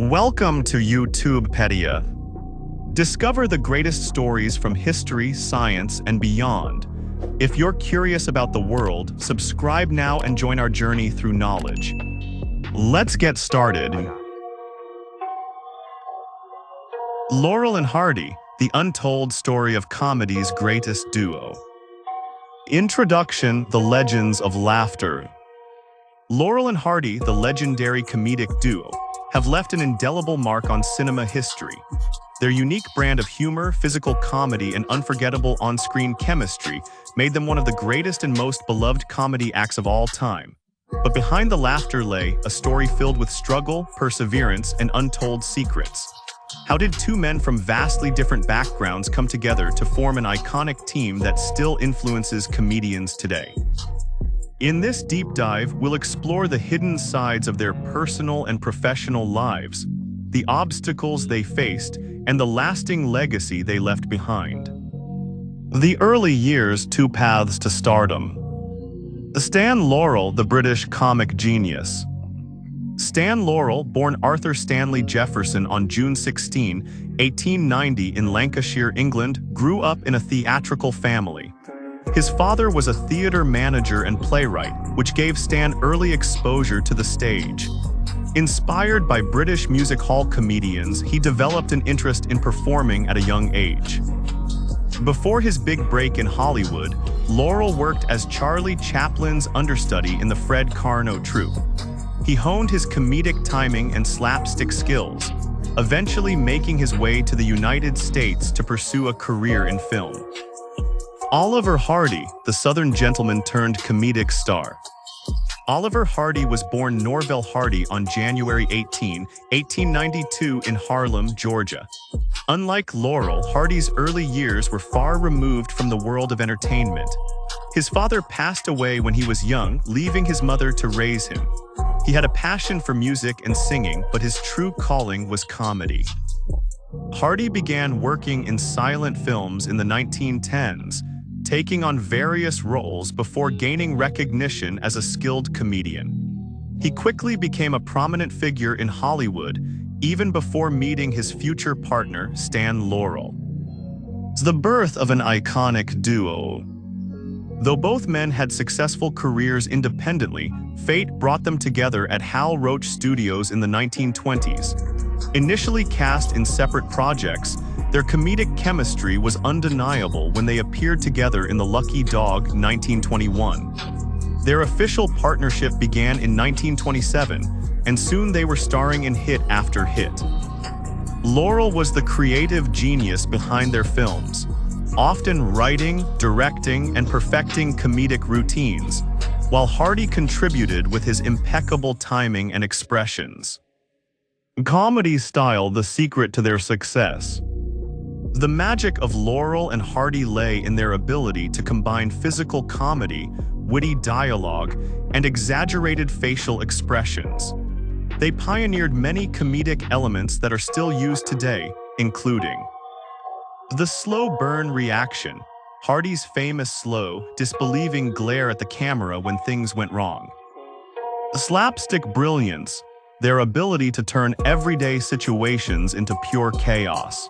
Welcome to YouTube Pedia. Discover the greatest stories from history, science, and beyond. If you're curious about the world, subscribe now and join our journey through knowledge. Let's get started. Laurel and Hardy, the untold story of comedy's greatest duo. Introduction: The Legends of Laughter. Laurel and Hardy, the legendary comedic duo, have left an indelible mark on cinema history. Their unique brand of humor, physical comedy, and unforgettable on-screen chemistry made them one of the greatest and most beloved comedy acts of all time. But behind the laughter lay a story filled with struggle, perseverance, and untold secrets. How did two men from vastly different backgrounds come together to form an iconic team that still influences comedians today? In this deep dive, we'll explore the hidden sides of their personal and professional lives, the obstacles they faced, and the lasting legacy they left behind. The early years: two paths to stardom. Stan Laurel, the British comic genius. Stan Laurel, born Arthur Stanley Jefferson on June 16, 1890 in Lancashire, England, grew up in a theatrical family. His father was a theater manager and playwright, which gave Stan early exposure to the stage. Inspired by British music hall comedians, he developed an interest in performing at a young age. Before his big break in Hollywood, Laurel worked as Charlie Chaplin's understudy in the Fred Karno troupe. He honed his comedic timing and slapstick skills, eventually making his way to the United States to pursue a career in film. Oliver Hardy, the Southern gentleman turned comedic star. Oliver Hardy was born Norvell Hardy on January 18, 1892 in Harlem, Georgia. Unlike Laurel, Hardy's early years were far removed from the world of entertainment. His father passed away when he was young, leaving his mother to raise him. He had a passion for music and singing, but his true calling was comedy. Hardy began working in silent films in the 1910s, taking on various roles before gaining recognition as a skilled comedian. He quickly became a prominent figure in Hollywood, even before meeting his future partner, Stan Laurel. The birth of an iconic duo. Though both men had successful careers independently, fate brought them together at Hal Roach Studios in the 1920s. Initially cast in separate projects, their comedic chemistry was undeniable when they appeared together in The Lucky Dog, 1921. Their official partnership began in 1927, and soon they were starring in hit after hit. Laurel was the creative genius behind their films, often writing, directing, and perfecting comedic routines, while Hardy contributed with his impeccable timing and expressions. Comedy style: the secret to their success. The magic of Laurel and Hardy lay in their ability to combine physical comedy, witty dialogue, and exaggerated facial expressions. They pioneered many comedic elements that are still used today, including the slow burn reaction, Hardy's famous slow, disbelieving glare at the camera when things went wrong. Slapstick brilliance, their ability to turn everyday situations into pure chaos.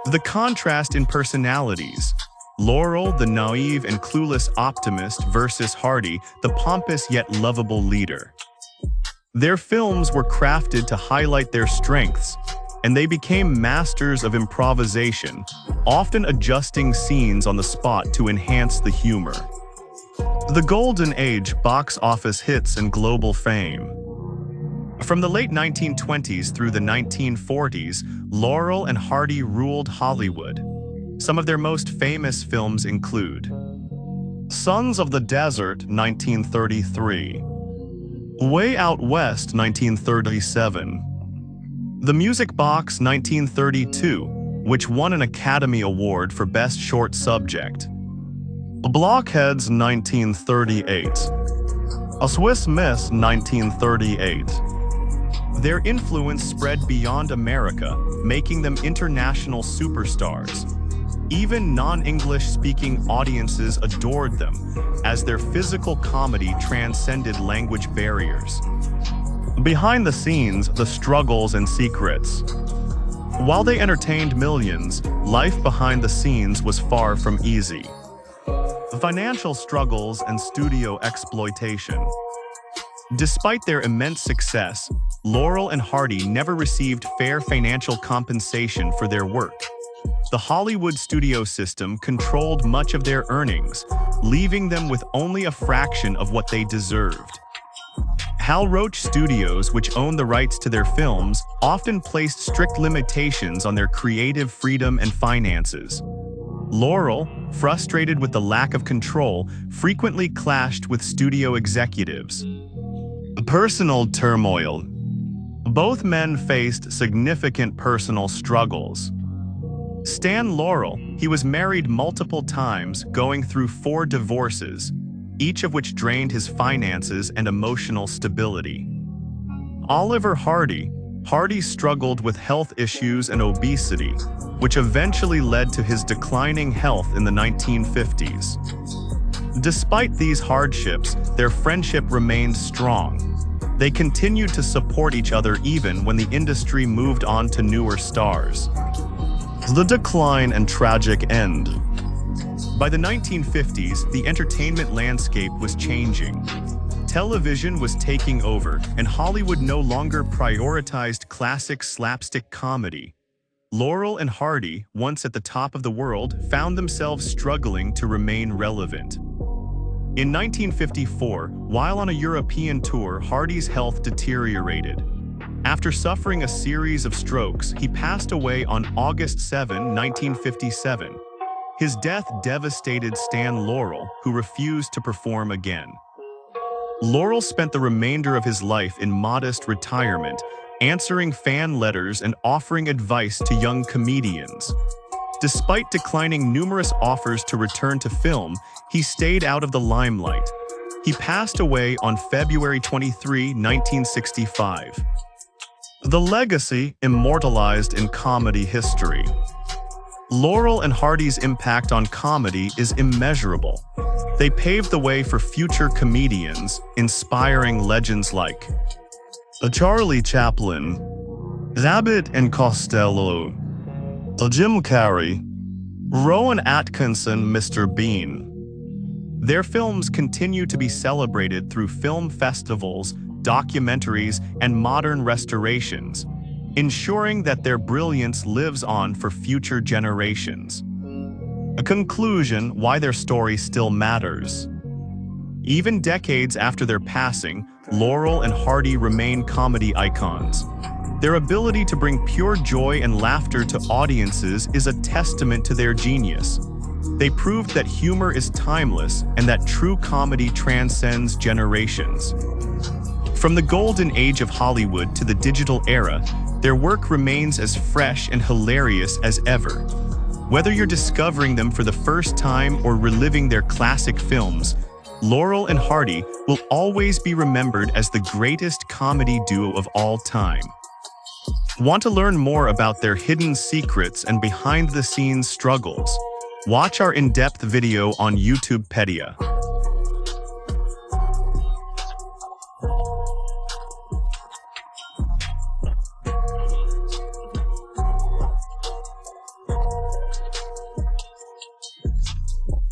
The contrast in personalities: Laurel, the naive and clueless optimist, versus Hardy, the pompous yet lovable leader. Their films were crafted to highlight their strengths, and they became masters of improvisation, often adjusting scenes on the spot to enhance the humor. The Golden Age: box office hits and global fame. From the late 1920s through the 1940s, Laurel and Hardy ruled Hollywood. Some of their most famous films include Sons of the Desert, 1933, Way Out West, 1937, The Music Box, 1932, which won an Academy Award for Best Short Subject, Blockheads, 1938, A Swiss Miss, 1938. Their influence spread beyond America, making them international superstars. Even non-English speaking audiences adored them, as their physical comedy transcended language barriers. Behind the scenes, the struggles and secrets. While they entertained millions, life behind the scenes was far from easy. Financial struggles and studio exploitation. Despite their immense success, Laurel and Hardy never received fair financial compensation for their work. The Hollywood studio system controlled much of their earnings, leaving them with only a fraction of what they deserved. Hal Roach Studios, which owned the rights to their films, often placed strict limitations on their creative freedom and finances. Laurel, frustrated with the lack of control, frequently clashed with studio executives. Personal turmoil. Both men faced significant personal struggles. Stan Laurel, he was married multiple times, going through 4 divorces, each of which drained his finances and emotional stability. Oliver Hardy struggled with health issues and obesity, which eventually led to his declining health in the 1950s. Despite these hardships, their friendship remained strong. They continued to support each other even when the industry moved on to newer stars. The decline and tragic end. By the 1950s, the entertainment landscape was changing. Television was taking over, and Hollywood no longer prioritized classic slapstick comedy. Laurel and Hardy, once at the top of the world, found themselves struggling to remain relevant. In 1954, while on a European tour, Hardy's health deteriorated. After suffering a series of strokes, he passed away on August 7, 1957. His death devastated Stan Laurel, who refused to perform again. Laurel spent the remainder of his life in modest retirement, answering fan letters and offering advice to young comedians. Despite declining numerous offers to return to film, he stayed out of the limelight. He passed away on February 23, 1965. The legacy immortalized in comedy history. Laurel and Hardy's impact on comedy is immeasurable. They paved the way for future comedians, inspiring legends like Charlie Chaplin, Abbott and Costello, Jim Carrey, Rowan Atkinson, Mr. Bean. Their films continue to be celebrated through film festivals, documentaries, and modern restorations, ensuring that their brilliance lives on for future generations. A conclusion: why their story still matters. Even decades after their passing, Laurel and Hardy remain comedy icons. Their ability to bring pure joy and laughter to audiences is a testament to their genius. They proved that humor is timeless and that true comedy transcends generations. From the golden age of Hollywood to the digital era, their work remains as fresh and hilarious as ever. Whether you're discovering them for the first time or reliving their classic films, Laurel and Hardy will always be remembered as the greatest comedy duo of all time. Want to learn more about their hidden secrets and behind-the-scenes struggles? Watch our in-depth video on YouTube Pedia.